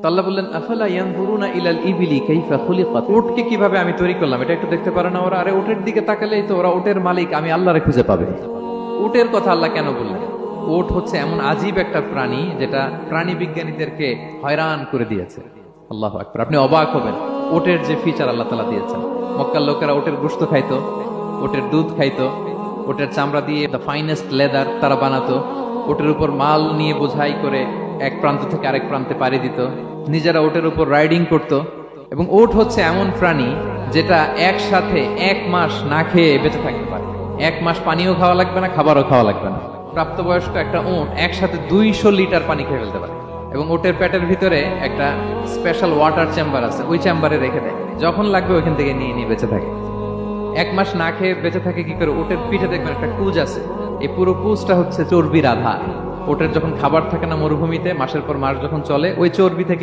তো আল্লাহ বললেন, আফালা ইয়ানজুরুনা ইলাল ইবিলি কাইফা খুলিকাত। উটকে কিভাবে আমি তৈরি করলাম এটা একটু দেখতে পারে না ওরা? আরে উটের দিকে তাকালেই তো ওরা উটের মালিক আমি আল্লাহরে খুঁজে পাবে। উটের কথা আল্লাহ কেন বললেন? উট হচ্ছে এমন আজীব একটা প্রাণী যেটা প্রাণী বিজ্ঞানীদেরকে হয়রান করে দিয়েছে। আল্লাহু আকবার, আপনি অবাক হবেন উটের যে ফিচার আল্লাহ তাআলা দিয়েছেন। মক্কার লোকেরা উটের গোশত খাইতো, উটের দুধ খাইতো, উটের চামড়া দিয়ে দ্য ফাইনেস্ট লেদার তারা বানাতো, উটের উপর মাল নিয়ে বোঝাই করে এক প্রান্ত থেকে আরেক প্রান্তে পাড়ি দিত, নিজেরা উটের উপর রাইডিং করত। এবং উট হচ্ছে এমন প্রাণী যেটা একসাথে 1 মাস না খেয়ে বেঁচে থাকতে পারে। 1 মাস পানিও খাওয়া লাগবে না, খাবারও খাওয়া লাগবে না। প্রাপ্তবয়স্ক একটা উট একসাথে 200 লিটার পানি খেয়ে ফেলতে পারে। এবং উটের পেটের ভিতরে একটা স্পেশাল ওয়াটার চেম্বার আছে, ওই চেম্বারে রেখে দেয়, যখন লাগবে ওইখান থেকে নিয়ে নিয়ে বেঁচে থাকে। 1 মাস না খেয়ে বেঁচে থাকে কি করে? উটের পিঠে দেখবেন একটা কুজ আছে, এই পুরো কুজটা হচ্ছে চর্বির আধার। ওটের যখন খাবার থাকে না মরুভূমিতে, মাসের পর মাস যখন চলে, ওই চর্বি থেকে